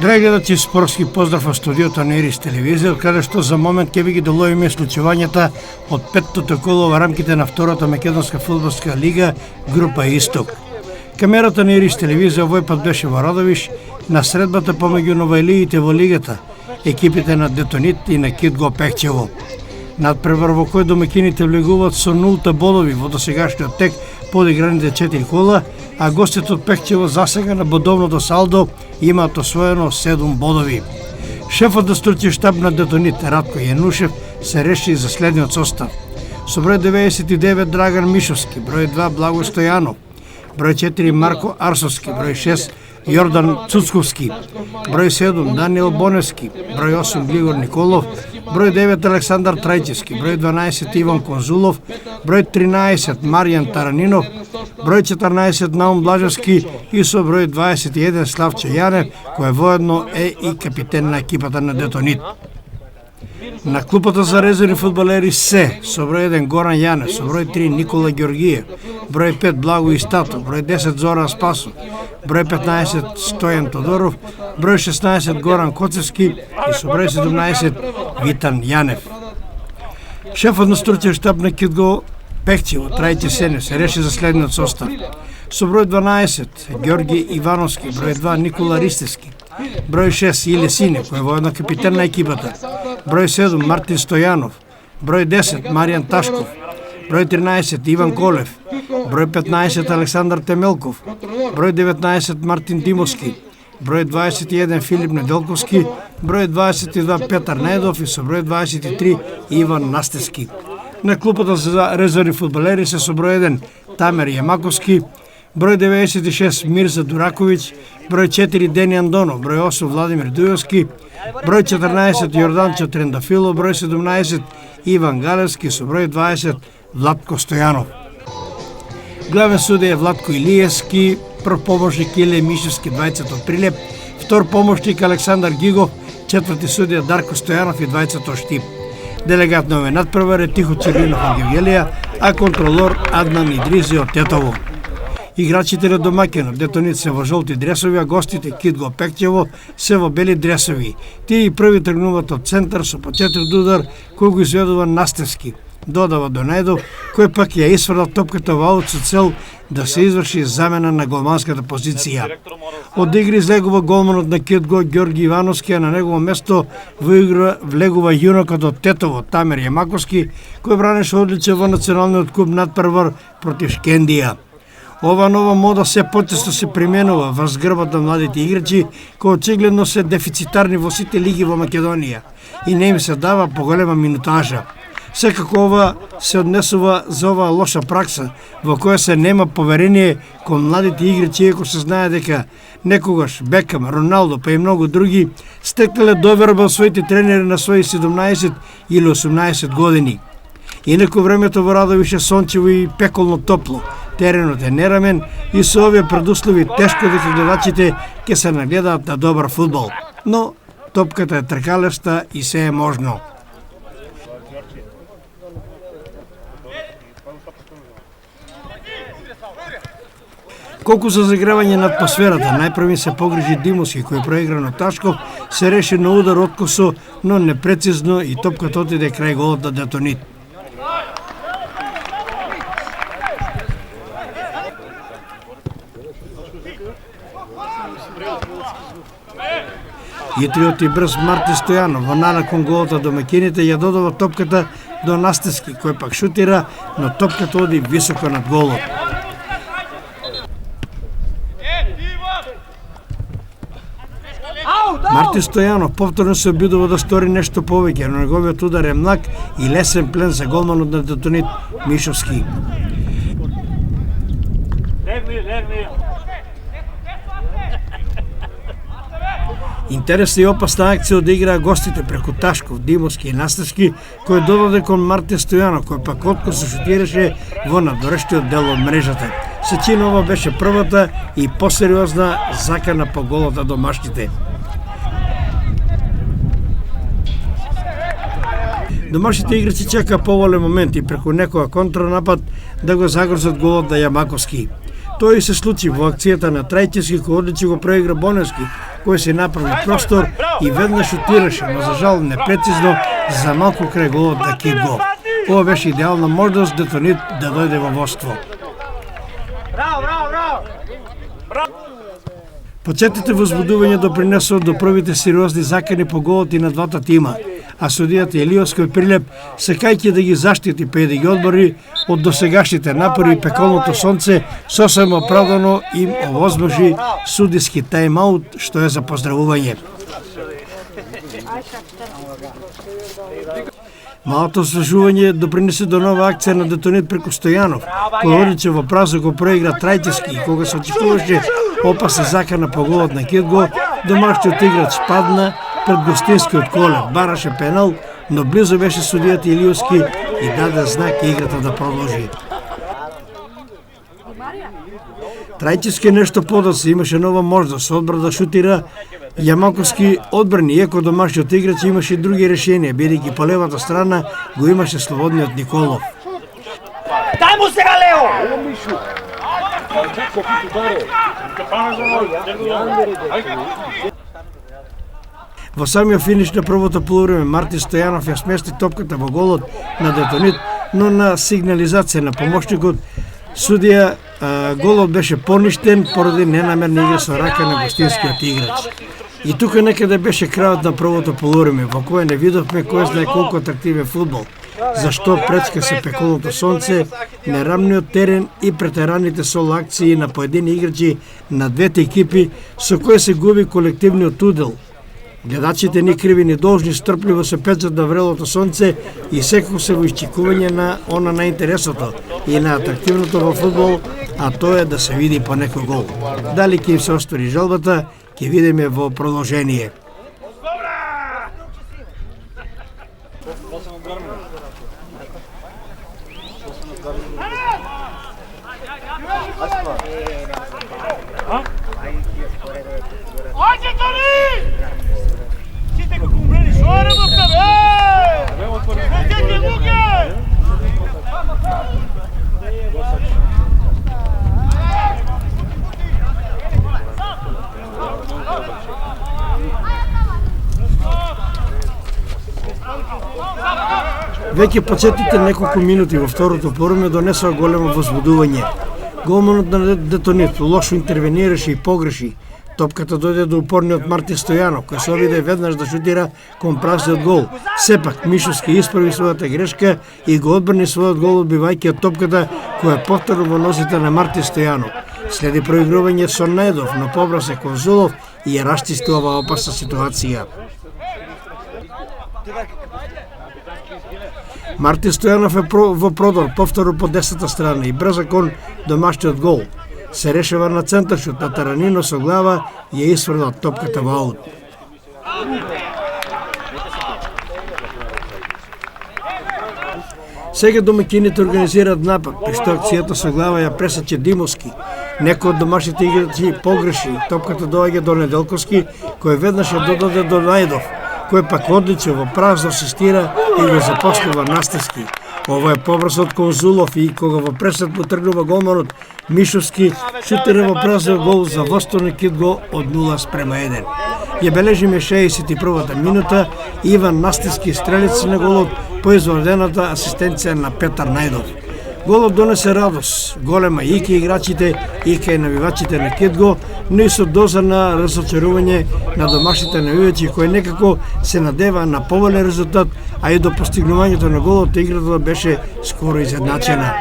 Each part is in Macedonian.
Драги гледачи, спортски поздрав во студиото на Ирис телевизија, каде што за момент ќе ви ги доловиме случувањата од петтото коло во рамките на втората македонска фудбалска лига група Исток. Камерата на Ирис телевизија овој пат беше во Радовиш на средбата помеѓу новоелиите во лигата, екипите на Детонит и на Кидго Пехчево. Надпревар во кој домакините влегуваат со 0 бодови во досегашниот тек по одиграните 4 кола, а гостите од Пехчево засега на бодовното салдо имаат освоено 7 бодови. Шефот на стручен штаб на Детонит Радко Јанушев се реши за следниот состав. Со број 99 Драган Мишовски, број 2 Благо Стојанов, број 4 Марко Арсовски, број 6 Јордан Цуцковски, број 7 Даниел Боневски, број 8 Глигор Николов, број 9 Александар Трајчевски, број 12 Иван Конзулов, број 13 Маријан Таранинов, број 14 Наум Блажевски и со број 21 Славчо Јанев, кој воедно е и капитен на екипата на Детонит. На клупата за резервни фудбалери се со број 1 Горан Јанев, со број 3 Никола Ѓоргиев, број 5 Благо Истатов, број 10 Зоран Спасов, број 15 Стојан Тодоров, број 16 Горан Коцевски и со број 17 Витан Јанев. Шефот на стручен штаб на Кидго Пехчево Трајче Сенев се реши за следниот состав. Со број 12 Ѓорги Ивановски, број 2 Никола Ристевски, број 6 Иле Сине, кој е воедно капитен на екипата, број 7 Мартин Стојанов, број 10 Маријан Ташков, број 13 Иван Колев, број 15 Александар Темелков, број 19 Мартин Димовски, број 21 Филип Неделковски, број 22 Петар Недов и со број 23 Иван Настевски. На клупата за резервни фудбалери се со број 1 Тамер Јамаковски, број 96 Мирза Дураковиќ, број 4 Дени Андонов, број 8 Владимир Дујовски, број 14 Јорданчо Трендафило, број 17 Иван Галевски, со број 20 Владко Стојанов. Главен судија е Владко Илиевски, прв помошник Иле Мишевски, 20 од Прилеп, втор помошник Александар Гигов, четврти судија Дарко Стојанов и 20 од Штип. Делегат на овој надпревар е Тихо Циринов од Гевгелија, а контролор Аднан Идризи од Тетово. Играчите на домаќинот Детонит се во жолти дресови, а гостите Кидго Пехчево се во бели дресови. Тие и први тргнуваат од центар со по 4 удар кој го изведува Настевски. Додава до Најдов, кој пак ја исфрла топката во аут со цел да се изврши замена на голманската позиција. Од игри излегува голманот на Кидго Ѓорги Ивановски, а на негово место во игра влегува јунакот од Тетово Тамер Јамаковски, кој бранеше одличен во националниот клуб надпревар против Шкендија. Ова нова мода се почесто се применува во згрбот на младите играчи, кои очигледно се дефицитарни во сите лиги во Македонија и не им се дава поголема минутажа. Секако ова се однесува за оваа лоша пракса, во која се нема поверение кон младите играчи, иако се знае дека некогаш Бекам, Роналдо, па и многу други стекнале доверба во своите тренери на своји 17 или 18 години. Инаку времето во Радовиш е сончево и пеколно топло, теренот е нерамен и со овие предуслови тешко дека гледачите ќе се нагледаат на добар фудбал. Но топката е тркалешта и се е можно. Колку за загревање на атмосферата, најпрви се погрижи Димовски, кој проигра на Ташков, се реши на удар од косо, но непрецизно и топката отиде крај голот на Детонит. Јитриот и брз Мартин Стојанов во нана кон голот на домаќините ја додава топката до Настевски, кој пак шутира, но топката оди високо над голот. Мартин Стојанов повторно се обидува да стори нешто повеќе, но неговиот удар е млак и лесен плен за голманот на Детонит Мишовски. Интересна и опасна акција одиграа гостите преку Ташков, Димовски и Настевски, кој додаде кон Мартин Стојанов, кој пак откосно шутираше во надорещиот дел од мрежата. Сечина ова беше првата и посериозна закана по голот на домашните. Домашните играчи чека поволен момент и преку некоја контранапад да го загрозат голот на Јамаковски. Тој се случи во акцијата на Трајчевски, кој одлично го проигра Боневски, кој си направи простор и веднаш шутираше, но за жал непрецизно за малку крај голот на Кидго. Ова беше идеална можност Детонит да дојде во водство. Почетните возбудувања допринесоа до првите сериозни закани по голот и на двата тима, а судијата Елиос кој Прилеп, сакајќи да ги заштити па и да ги одбори од досегашните напори и пеколното сонце, сосем оправдано им овозможи судиски тајм-аут, што е за поздравување. Малото освежување допринесе до нова акција на Детонит преку Стојанов, кој одличен во празно го проигра Трајчевски и кога се очекуваше опасна закана по голот на Кидго, домашниот играч падна пред гостинскиот колев, бараше пенал, но близо беше судијата Илиовски и даде знак играта да продолжи. Трајчевски нешто подоцна имаше нова можност, одбор да шутира, Јамаковски одбрани, иако домашниот играч имаше и други решенија, бидејќи по левата страна го имаше слободниот Николов. Дај му сега Лео! Во самиот финиш на првото полувреме Мартин Стојанов ја смести топката во голот на Детонит, но на сигнализација на помошникот судија голот беше поништен поради ненамерна игра со рака на гостинскиот играч. И тука некаде беше крајот на првото полувреме, во кое не видовме кој знае колку атрактивен фудбал, зашто пречка се пеколното сонце, нерамниот терен и претераните сол акции на поедини играчи на двете екипи со кои се губи колективниот удел. Гледачите ни криви ни должни стрпливо се печат на врелото сонце и секако се во исчекување на она најинтересното и на атрактивното во фудбал, а тоа е да се види по некој гол. Дали ќе им се оствари жалбата, ќе видиме во продолжение. Ајде, Тони! Сите како умрели, шо е работа, бе? Седете, луѓе! Веќе почетите неколку минути во второто полувреме донесоа големо возбудување. Голманот на Детонит лошо интервенираше и погреши. Топката дојде до упорниот Мартин Стојанов, кој се обиде веднаш да шутира кон празниот гол. Сепак Мишовски исправи својата грешка и го одбрани својот гол одбивајќи од топката која повторно во носите на Мартин Стојанов. Следи проигрување со Најдов, но побра се Конзулов и ја расчисти оваа опасна ситуација. Мартин Стојанов е во продор, повторно по десната страна и брза кон домашниот гол. Се решава на центаршут, а Таранино со глава ја исфрла топката во аут. Сега домаќините организираат напад, при што акцијата со глава ја пресече Димовски. Некој од домашните играчи погреши, топката доаѓа до Неделковски, кој веднаш ја додаде до Најдов, кој пак одлично во празно асистира и го запослува Настевски. Ова е побрз од Конзулов и кога во пресет му тргнува голманот, Мишовски шутира во празен гол за водство Кидго од 0:1. Ја бележиме 61-та минута Иван Настевски стрелец на голот по изводената асистенција на Петар Најдов. Голот донесе радост, голема и кај играчите и кај навивачите на Кидго, но и со доза на разочарување на домашните навивачи кои некако се надева на поволен резултат, а и до постигнувањето на голот играта беше скоро изедначена.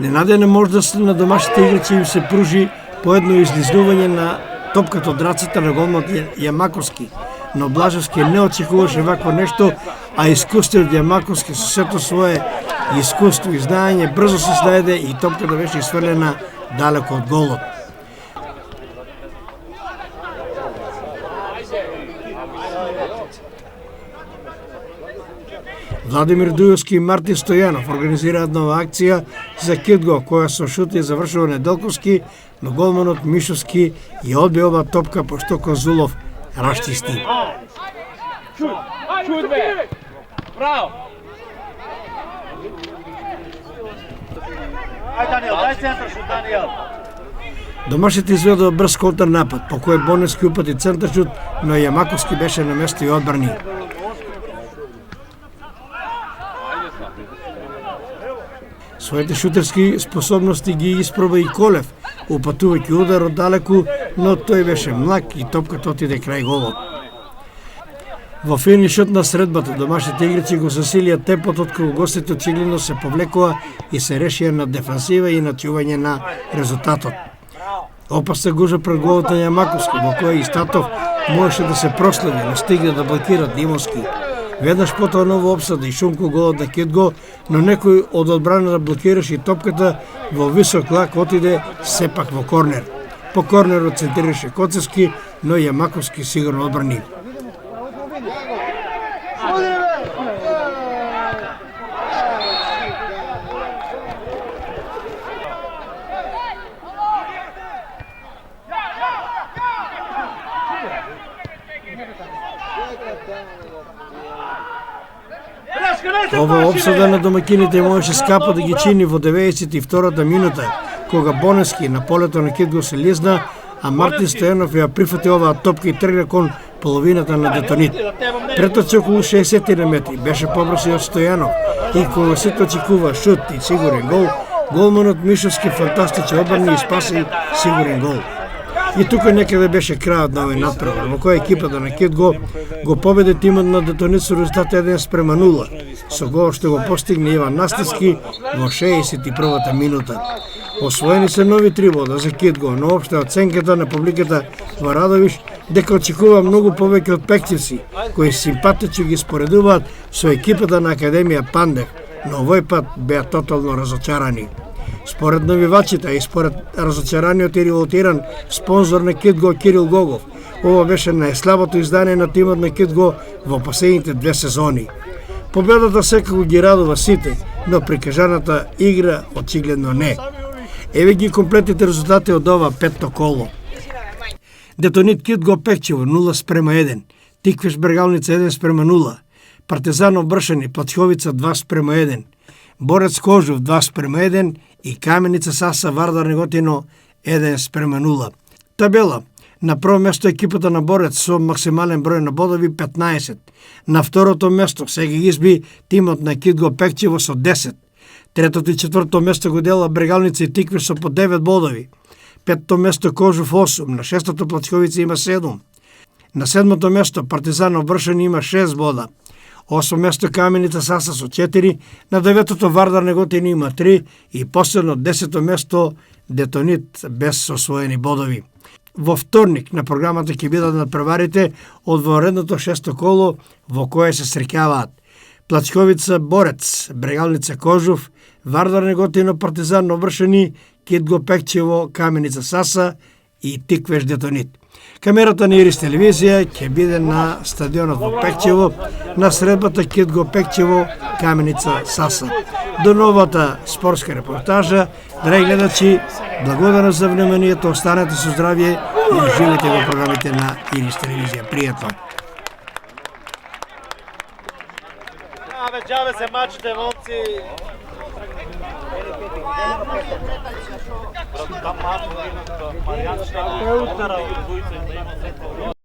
Ненадена можност на домашните играчи им се пружи по едно излизнување на топката од раците на голманот Јамаковски, но Блажевски не очекуваше вакво нешто, а искустиот Јамаковски со сето свое искуство и знаење брзо се снајде и топката беше исфрлена далеко од голот. Владимир Дујовски и Мартин Стојанов организираат нова акција за Кидго, која со шут ја завршува Неделковски, но голманот Мишовски ја одби ова топка пошто Конзулов расчисти. Шут бе! Браво! Даниел, дай център шут, Даниел. Домашните изведува брз контрнапад, по кој Боневски упати центаршут, но Јамаковски беше на место и одбрани. Своите шутерски способности ги испроба и Колев, упатувајќи удар од далеку, но тој беше млак и топката отиде крај голот. Во финишот на средбата домашните играчи го засилија темпот откако гостите очигледно се повлекува и се решија на дефансива и на чување на резултатот. Опасна гужа пред голот на Јамаковски, во која и Статов можеше да се проследи, но стигна да блокира Димовски. Веднаш потоа ново обсада и Шумко голот на Кидго, но некој од одбраната блокираше и топката во висок лак отиде сепак во корнер. По корнерот центрираше Коцевски, но Јамаковски сигурно одбрани. Ова обсада на домакините можеше скапо да ги чини во 92-та минута, кога Боневски на полето на Кидго се лизна, а Мартин Стојанов ја прифати оваа топка и тргна кон половината на Детонит. Претоци околу 60 метри, беше побрз од Стојанов и кога сите очекува шут и сигурен гол, голманот Мишовски фантастичен одбрани и спаси сигурен гол. И тука некаде беше крајот на овој натпревар, во која екипата на Кидго го победи тимот на Детонит со резултат 1:0, со гол што го постигне Иван Настевски во 61-та минута. Освоени се нови 3 бода за Кидго, но општа оценката на публиката во Радовиш дека очекува многу повеќе од Пекчевци, кои симпатично ги споредуваат со екипата на Академија Пандев, но овој пат беа тотално разочарани. Според навивачите и според разочараниот и револтиран спонзор на Кидго Кирил Гогов, ова беше најслабото издание на тимот на Кидго во последните 2 сезони. Победата секако ги радува сите, но прикажаната игра очигледно не. Еве ги комплетните резултати од ова петто коло. Детонит Кидго Пекчево 0:1, Тиквеш Бергалница 1:0, Партизан Бршани Плачковица 2:1, Борец Кожов 2:1 и Каменица Саса Вардар Неготино 1:0. Табела. На прво место екипата на Борец со максимален број на бодови 15. На второто место сега изби тимот на Кидго Пекчево со 10. Третото и четврто место го дела Брегалница и Тиквеш со по 9 бодови. Петтото место Кожов 8, на шестото Плачковица има 7. На седмото место Партизан Бршани има 6 бода. 8 место Каменица Саса со 4, на 9-то Вардар Неготино има 3 и последно 10-то место Детонит без освоени бодови. Во вторник на програмата ќе бидат надпреварите од воредното 6-то коло во кое се среќаваат Плачковица Борец, Брегалница Кожов, Вардар Неготино Партизан Бршани, Кидго Пекчево, Каменица Саса и Тиквеш Детонит. Камерата на Ирис телевизија ќе биде на стадионот во Пекчево, на средбата Кидго Пекчево, Каменица Саса. До новата спортска репортажа, драги гледачи, благодарам за вниманието, останете со здравје и уживајте во програмите на Ирис телевизија. Пријатно! Джаве се мачите, момци! Там малко Маријан ще го утара од двојца.